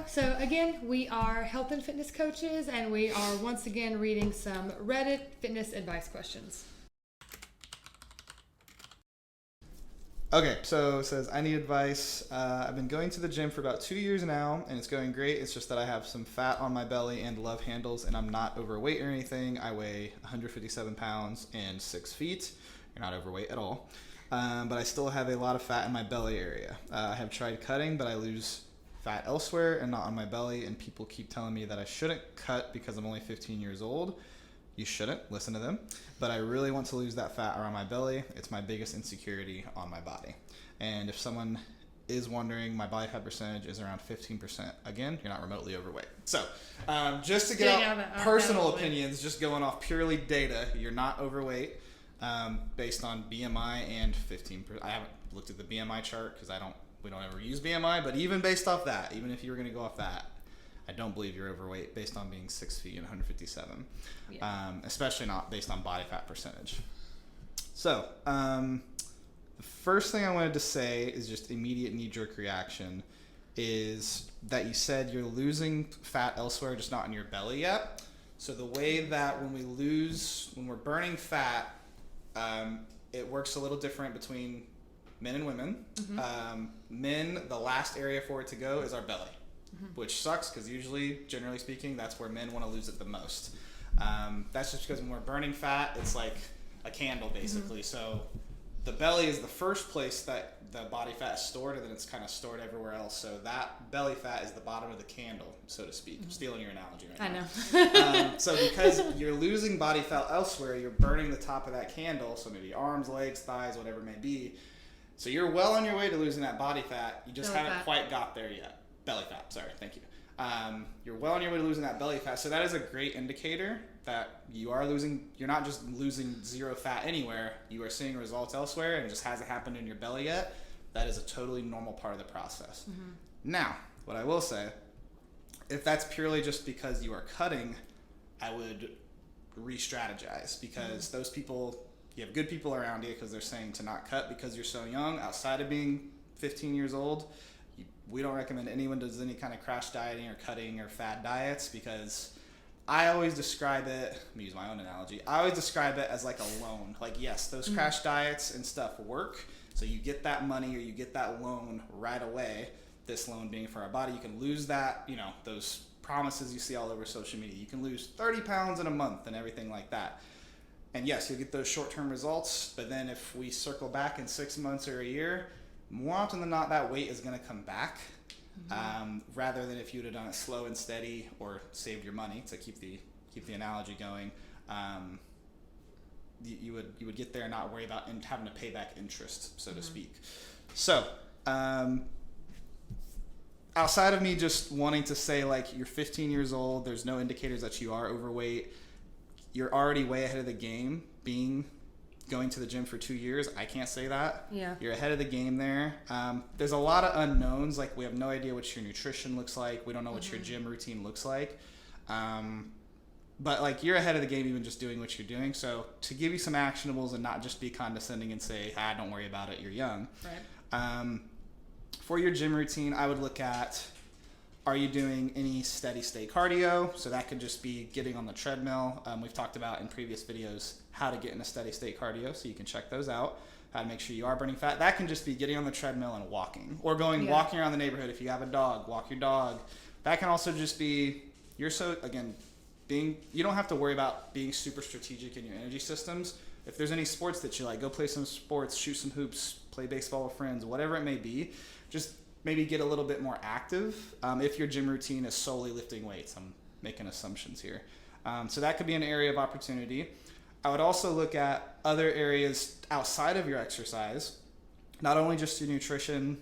So again, we are health and fitness coaches, and we are once again reading some Reddit fitness advice questions. Okay, so it says, I need advice. I've been going to the gym for about 2 years now, and it's going great. It's just that I have some fat on my belly and love handles, and I'm not overweight or anything. I weigh 157 pounds and 6 feet. You're not overweight at all. But I still have a lot of fat in my belly area. I have tried cutting, but I lose fat elsewhere and not on my belly, and people keep telling me that I shouldn't cut because I'm only 15 years old. You shouldn't listen to them, but I really want to lose that fat around my belly. It's my biggest insecurity on my body. And if someone is wondering, my body fat percentage is around 15%. Again, you're not remotely overweight. So just to get out personal opinions, just going off purely data, you're not overweight based on BMI and 15%. I haven't looked at the BMI chart because we don't ever use BMI, but even based off that, even if you were going to go off that, I don't believe you're overweight based on being 6 feet and 157, especially not based on body fat percentage. So the first thing I wanted to say is just immediate knee-jerk reaction is that you said you're losing fat elsewhere, just not in your belly yet. So the way that when we're burning fat, it works a little different between men and women. Mm-hmm. Men, the last area for it to go is our belly, mm-hmm. which sucks because usually, generally speaking, that's where men want to lose it the most. That's just because when we're burning fat, it's like a candle basically. Mm-hmm. So the belly is the first place that the body fat is stored, and then it's kind of stored everywhere else. So that belly fat is the bottom of the candle, so to speak. I'm stealing your analogy right now. I know. So because you're losing body fat elsewhere, you're burning the top of that candle, so maybe arms, legs, thighs, whatever it may be. So you're well on your way to losing that body fat. You just haven't quite got there yet. Belly fat, sorry, thank you. You're well on your way to losing that belly fat. So that is a great indicator that you're not just losing zero fat anywhere, you are seeing results elsewhere, and it just hasn't happened in your belly yet. That is a totally normal part of the process. Mm-hmm. Now, what I will say, if that's purely just because you are cutting, I would re-strategize, because those people, you have good people around you because they're saying to not cut because you're so young. Outside of being 15 years old, we don't recommend anyone does any kind of crash dieting or cutting or fad diets, because I always describe it, let me use my own analogy, I always describe it as like a loan. Like, yes, those crash diets and stuff work, so you get that money or you get that loan right away, this loan being for our body. You can lose that, those promises you see all over social media. You can lose 30 pounds in a month and everything like that. And yes, you'll get those short-term results, but then if we circle back in 6 months or a year, more often than not, that weight is going to come back, rather than if you'd have done it slow and steady or saved your money, to keep the analogy going. You would get there and not worry about having to pay back interest, so to speak. So outside of me just wanting to say, like, you're 15 years old, there's no indicators that you are overweight, you're already way ahead of the game going to the gym for 2 years. I can't say that. Yeah. You're ahead of the game there. There's a lot of unknowns. Like, we have no idea what your nutrition looks like. We don't know what your gym routine looks like. But like, you're ahead of the game even just doing what you're doing. So to give you some actionables and not just be condescending and say, don't worry about it, you're young. Right. For your gym routine, I would look at, are you doing any steady state cardio? So that could just be getting on the treadmill. We've talked about in previous videos how to get in a steady state cardio, so you can check those out. How to make sure you are burning fat. That can just be getting on the treadmill and walking, or walking around the neighborhood. If you have a dog, walk your dog. That can also just be, you don't have to worry about being super strategic in your energy systems. If there's any sports that you like, go play some sports, shoot some hoops, play baseball with friends, whatever it may be. Just maybe get a little bit more active. If your gym routine is solely lifting weights, I'm making assumptions here. So that could be an area of opportunity. I would also look at other areas outside of your exercise, not only just your nutrition.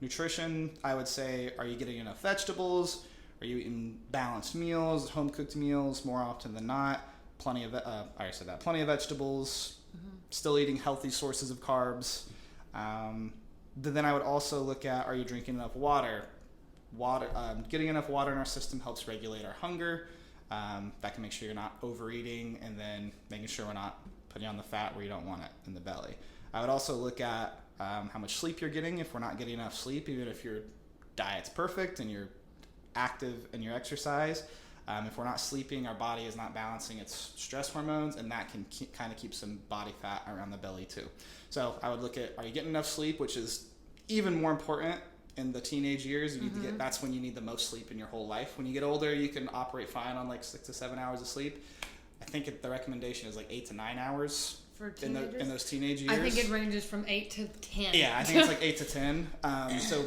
Nutrition, I would say, are you getting enough vegetables? Are you eating balanced meals, home cooked meals more often than not? Plenty of vegetables, still eating healthy sources of carbs. Then I would also look at, are you drinking enough water? Getting enough water in our system helps regulate our hunger. That can make sure you're not overeating, and then making sure we're not putting on the fat where you don't want it in the belly. I would also look at how much sleep you're getting. If we're not getting enough sleep, even if your diet's perfect and you're active in your exercise. If we're not sleeping, our body is not balancing its stress hormones, and that can kind of keep some body fat around the belly too. So I would look at, are you getting enough sleep, which is even more important in the teenage years. You need to get, that's when you need the most sleep in your whole life. When you get older, you can operate fine on like 6 to 7 hours of sleep. I think the recommendation is like 8 to 9 hours For in those teenage years. I think it ranges from 8 to 10. Yeah, I think it's like 8 to 10. So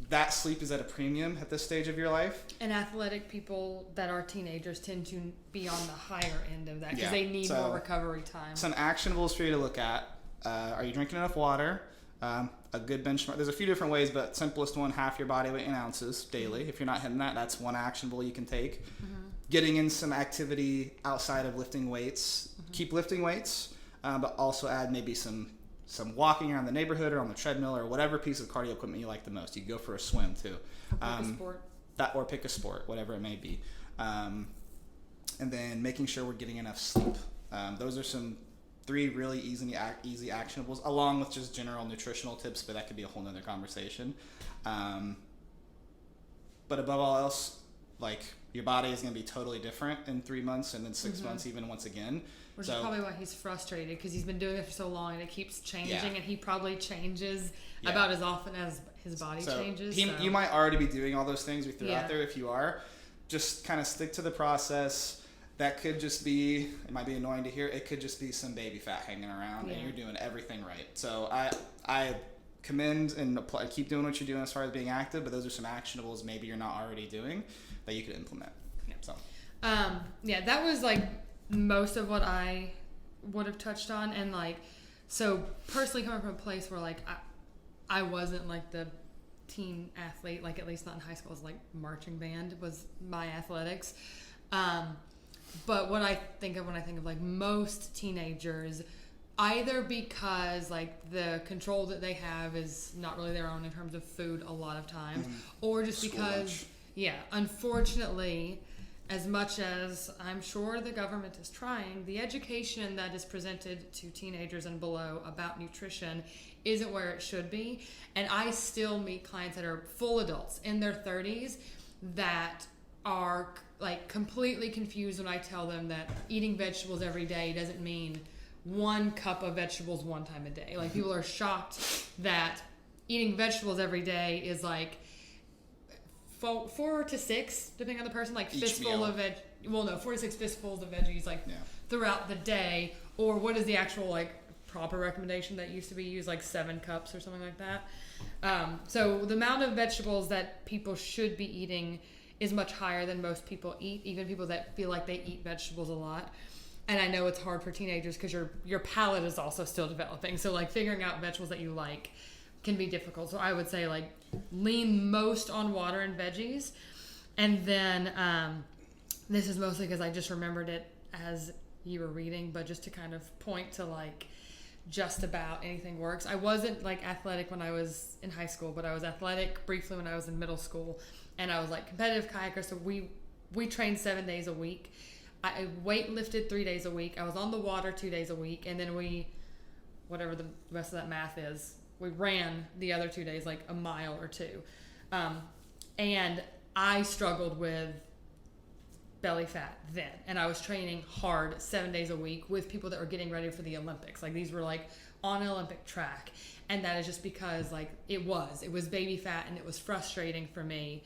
that sleep is at a premium at this stage of your life. And athletic people that are teenagers tend to be on the higher end of that because Yeah. they need So, more recovery time. Some actionables for you to look at. Are you drinking enough water? A good benchmark. There's a few different ways, but simplest one, half your body weight in ounces daily. If you're not hitting that, that's one actionable you can take. Getting in some activity outside of lifting weights. Keep lifting weights, but also add maybe some walking around the neighborhood or on the treadmill or whatever piece of cardio equipment you like the most. You can go for a swim too. Pick a sport. Or pick a sport, whatever it may be. And then making sure we're getting enough sleep. Those are some 3 really easy actionables, along with just general nutritional tips, but that could be a whole nother conversation. But above all else, like, your body is going to be totally different in 3 months and then 6 months even once again. Which is probably why he's frustrated, because he's been doing it for so long and it keeps changing, and he probably changes about as often as his body changes. You might already be doing all those things we threw out there. If you are, just kind of stick to the process. That could just be, it might be annoying to hear, it could just be some baby fat hanging around and you're doing everything right. So I commend and keep doing what you're doing as far as being active, but those are some actionables maybe you're not already doing that you could implement. So that was like most of what I would have touched on. And like, so personally coming from a place where like I wasn't like the teen athlete, like at least not in high school, it was like marching band was my athletics. But what I think of when I think of like most teenagers, either because like the control that they have is not really their own in terms of food a lot of times, or just because, unfortunately, as much as I'm sure the government is trying, the education that is presented to teenagers and below about nutrition isn't where it should be. And I still meet clients that are full adults in their 30s that are like completely confused when I tell them that eating vegetables every day doesn't mean 1 cup of vegetables 1 time a day. Like, people are shocked that eating vegetables every day is like 4 to 6, depending on the person, like fistful of 4 to 6 fistfuls of veggies throughout the day. Or what is the actual like proper recommendation that used to be used, like 7 cups or something like that. So the amount of vegetables that people should be eating is much higher than most people eat, even people that feel like they eat vegetables a lot. And I know it's hard for teenagers because your palate is also still developing. So like figuring out vegetables that you like can be difficult. So I would say like lean most on water and veggies. And then this is mostly because I just remembered it as you were reading, but just to kind of point to like just about anything works. I wasn't like athletic when I was in high school, but I was athletic briefly when I was in middle school. And I was like competitive kayaker, so we trained 7 days a week. I weight lifted 3 days a week. I was on the water 2 days a week, and then whatever the rest of that math is, we ran the other 2 days like a mile or 2. And I struggled with belly fat then, and I was training hard 7 days a week with people that were getting ready for the Olympics. Like, these were like on an Olympic track, and that is just because like it was baby fat, and it was frustrating for me,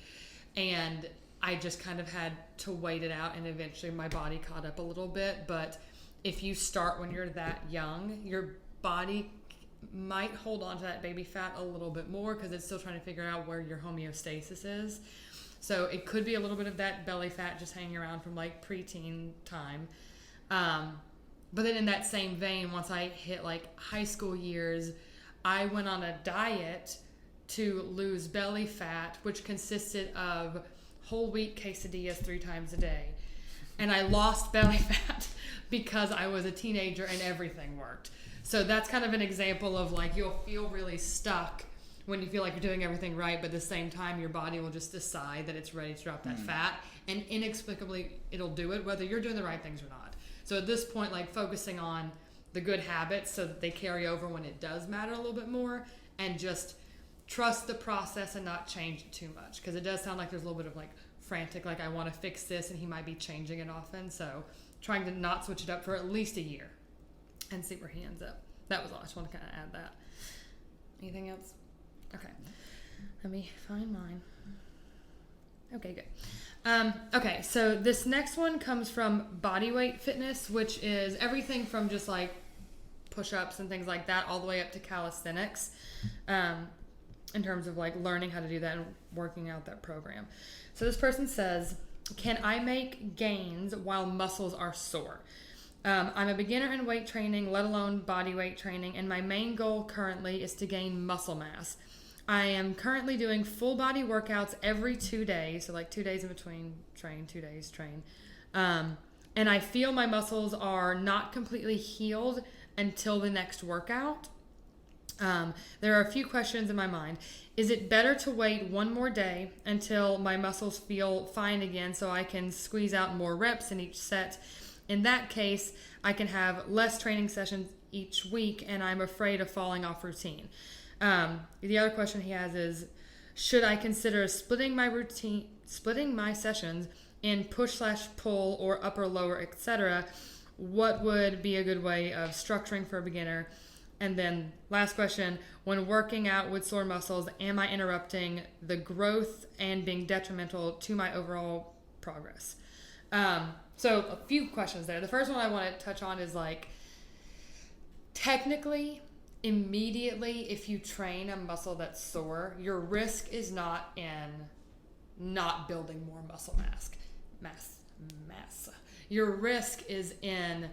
and I just kind of had to wait it out, and eventually my body caught up a little bit. But if you start when you're that young, your body might hold on to that baby fat a little bit more because it's still trying to figure out where your homeostasis is. So it could be a little bit of that belly fat just hanging around from like preteen time. But then in that same vein, once I hit like high school years, I went on a diet to lose belly fat, which consisted of whole wheat quesadillas 3 times a day. And I lost belly fat because I was a teenager and everything worked. So that's kind of an example of like, you'll feel really stuck when you feel like you're doing everything right, but at the same time your body will just decide that it's ready to drop that fat, and inexplicably it'll do it whether you're doing the right things or not. So at this point, like, focusing on the good habits so that they carry over when it does matter a little bit more, and just trust the process and not change it too much, because it does sound like there's a little bit of like frantic, like I want to fix this, and he might be changing it often. So trying to not switch it up for at least a year and see where he ends up. That was all. I just want to kind of add that. Anything else? Okay. Let me find mine. Okay, good. Okay, so this next one comes from Bodyweight Fitness, which is everything from just like push-ups and things like that all the way up to calisthenics, in terms of like learning how to do that and working out that program. So this person says, can I make gains while muscles are sore? I'm a beginner in weight training, let alone body weight training, and my main goal currently is to gain muscle mass. I am currently doing full body workouts every 2 days, so like 2 days in between train, 2 days train. And I feel my muscles are not completely healed until the next workout. There are a few questions in my mind. Is it better to wait one more day until my muscles feel fine again so I can squeeze out more reps in each set? In that case, I can have less training sessions each week, and I'm afraid of falling off routine. The other question he has is, should I consider splitting my sessions in push/pull or upper lower, etc.? What would be a good way of structuring for a beginner? And then last question, when working out with sore muscles, am I interrupting the growth and being detrimental to my overall progress? So a few questions there. The first one I want to touch on is like, technically, immediately, if you train a muscle that's sore, your risk is not in not building more muscle mass. Your risk is in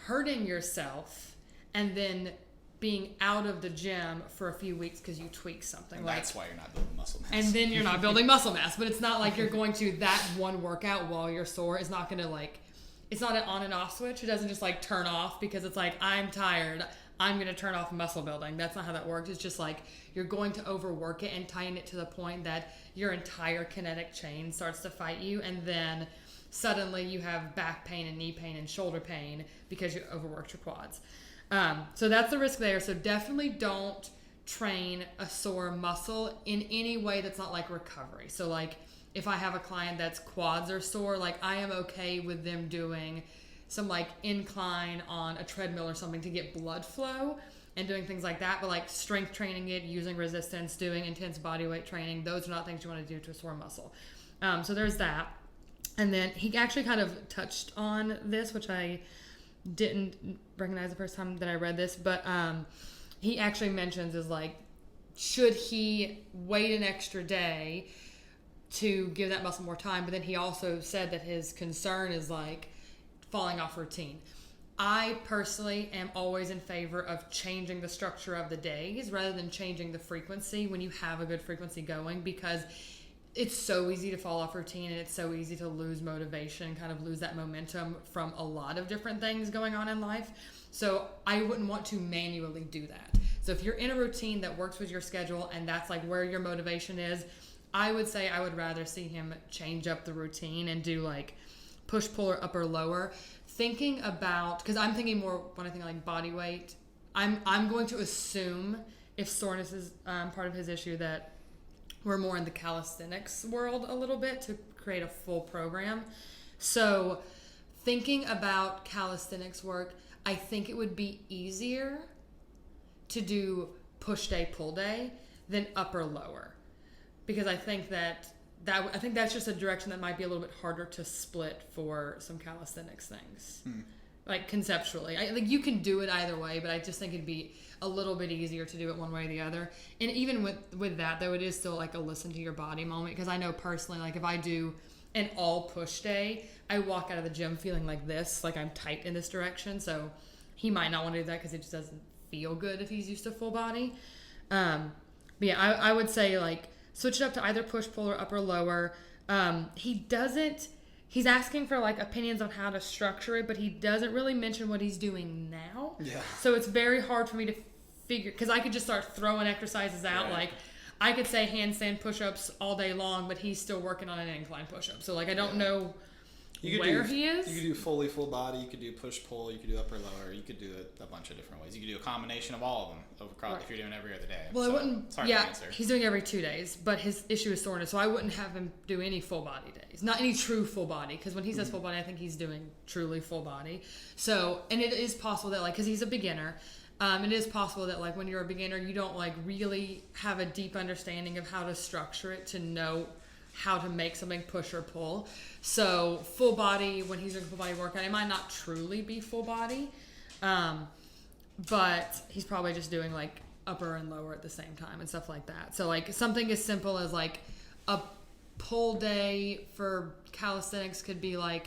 hurting yourself and then being out of the gym for a few weeks because you tweak something. And that's why you're not building muscle mass. And then you're not building muscle mass. But it's not like you're going to, that one workout while you're sore is not going to like, it's not an on and off switch. It doesn't just like turn off because it's like, I'm tired, I'm going to turn off muscle building. That's not how that works. It's just like you're going to overwork it and tighten it to the point that your entire kinetic chain starts to fight you. And then suddenly you have back pain and knee pain and shoulder pain because you overworked your quads. So that's the risk there. So definitely don't train a sore muscle in any way that's not like recovery. So like if I have a client that's quads are sore, like I am okay with them doing some like incline on a treadmill or something to get blood flow and doing things like that. But like strength training it, using resistance, doing intense body weight training, those are not things you want to do to a sore muscle. So there's that. And then he actually kind of touched on this, which I didn't recognize the first time that I read this, but he actually mentions is like, should he wait an extra day to give that muscle more time? But then he also said that his concern is like falling off routine. I personally am always in favor of changing the structure of the days rather than changing the frequency when you have a good frequency going, because it's so easy to fall off routine and it's so easy to lose motivation, kind of lose that momentum from a lot of different things going on in life. So I wouldn't want to manually do that. So if you're in a routine that works with your schedule and that's like where your motivation is, I would say I would rather see him change up the routine and do like push, pull, or upper, lower. Thinking about, because I'm thinking more when I think like body weight, I'm going to assume if soreness is part of his issue that we're more in the calisthenics world a little bit to create a full program. So thinking about calisthenics work, I think it would be easier to do push day, pull day than upper, lower. Because I think that's just a direction that might be a little bit harder to split for some calisthenics things. Like conceptually. Like you can do it either way, but I just think it'd be a little bit easier to do it one way or the other. And even with that, though, it is still like a listen to your body moment. Because I know personally, like if I do an all push day, I walk out of the gym feeling like this, like I'm tight in this direction. So he might not want to do that because it just doesn't feel good if he's used to full body. But yeah, I would say like switch it up to either push, pull, or upper, lower. He's asking for like opinions on how to structure it, but he doesn't really mention what he's doing now. Yeah. So it's very hard for me to figure, because I could just start throwing exercises out. Right. Like I could say handstand push-ups all day long, but he's still working on an incline push-up. So like I don't know where he is. You could do fully full body. You could do push pull. You could do upper lower. You could do it a bunch of different ways. You could do a combination of all of them if you're doing every other day. Well, I wouldn't. It's hard to answer. He's doing every 2 days, but his issue is soreness, so I wouldn't have him do any full body days. Not any true full body, because when he says full body, I think he's doing truly full body. So, and it is possible that because he's a beginner. It is possible that when you're a beginner, you don't really have a deep understanding of how to structure it to know how to make something push or pull. So full body, when he's doing a full body workout, it might not truly be full body, but he's probably just doing upper and lower at the same time and stuff like that. So something as simple as a pull day for calisthenics could be well,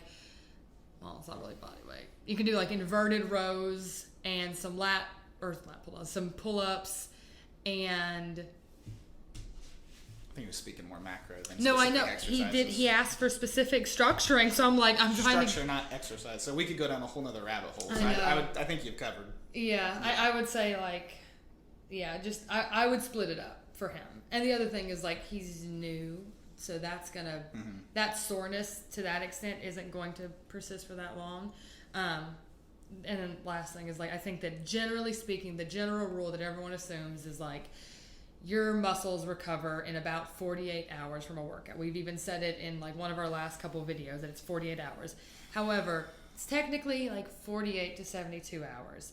it's not really body weight. You can do inverted rows and some lat pull-ups, some pull-ups, and I think he was speaking more macro than no, I know exercises. He asked for specific structuring, so I'm trying to structure, not exercise. So we could go down a whole nother rabbit hole. So I think you've covered. Yeah, I would say I would split it up for him. And the other thing is he's new, so that's gonna that soreness to that extent isn't going to persist for that long. And then last thing is I think that generally speaking, the general rule that everyone assumes is your muscles recover in about 48 hours from a workout. We've even said it in one of our last couple of videos that it's 48 hours. However, it's technically 48 to 72 hours.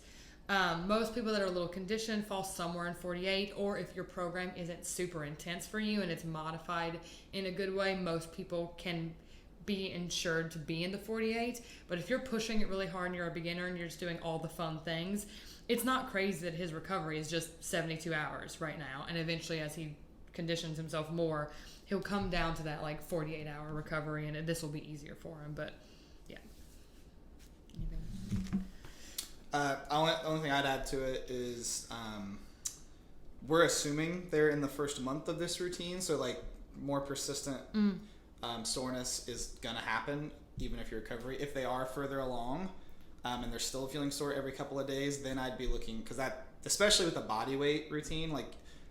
Most people that are a little conditioned fall somewhere in 48, or if your program isn't super intense for you and it's modified in a good way, most people can be insured to be in the 48. But if you're pushing it really hard and you're a beginner and you're just doing all the fun things, it's not crazy that his recovery is just 72 hours right now. And eventually, as he conditions himself more, he'll come down to that 48-hour recovery, and this will be easier for him. But yeah. Anything? Only thing I'd add to it is we're assuming they're in the first month of this routine, so more persistent soreness is gonna happen even if your recovery. If they are further along and they're still feeling sore every couple of days, then I'd be looking, because that, especially with the body weight routine,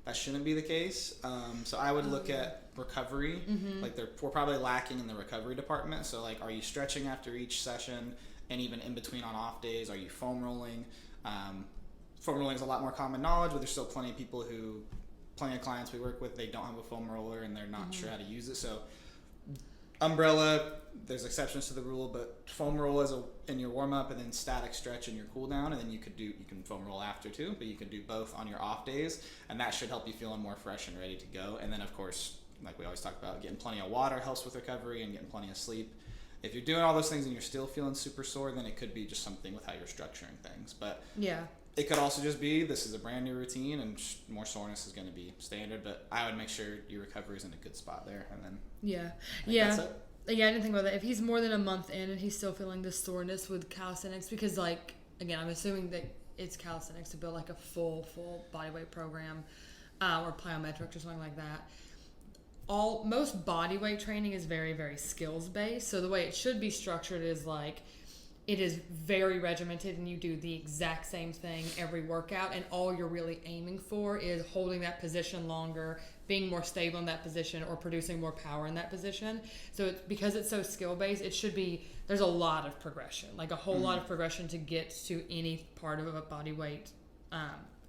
that shouldn't be the case. So I would look at recovery. We're probably lacking in the recovery department. So are you stretching after each session, and even in between on off days? Are you foam rolling? Foam rolling is a lot more common knowledge, but there's still plenty of clients we work with, they don't have a foam roller and they're not sure how to use it. So umbrella, there's exceptions to the rule, but foam roll in your warm up, and then static stretch in your cool down, and then you can foam roll after too, but you can do both on your off days, and that should help you feeling more fresh and ready to go. And then of course, like we always talk about, getting plenty of water helps with recovery, and getting plenty of sleep. If you're doing all those things and you're still feeling super sore, then it could be just something with how you're structuring things. But yeah, it could also just be this is a brand new routine and more soreness is going to be standard. But I would make sure your recovery is in a good spot there, and then that's it. Yeah, I didn't think about that. If he's more than a month in and he's still feeling this soreness with calisthenics, because again, I'm assuming that it's calisthenics to build a full bodyweight program or plyometrics or something like that. Most bodyweight training is very, very skills based. So the way it should be structured is it is very regimented, and you do the exact same thing every workout, and all you're really aiming for is holding that position longer, being more stable in that position, or producing more power in that position. So because it's so skill based, it should be, there's a lot of progression, a whole lot of progression to get to any part of a bodyweight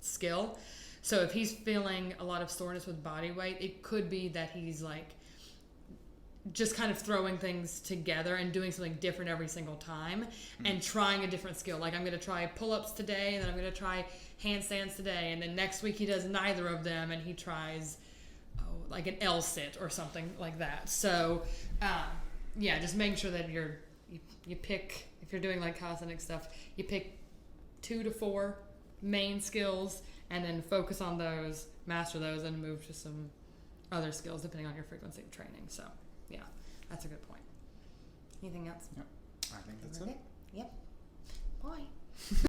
skill. So if he's feeling a lot of soreness with body weight, it could be that he's just kind of throwing things together and doing something different every single time and trying a different skill. I'm going to try pull-ups today, and then I'm going to try handstands today, and then next week he does neither of them and he tries an L sit or something like that. So just making sure that you pick, if you're doing calisthenics stuff, you pick 2 to 4 main skills and then focus on those, master those, and move to some other skills depending on your frequency of training. So yeah, that's a good point. Anything else? Yep. I think that's it. Yep. Bye.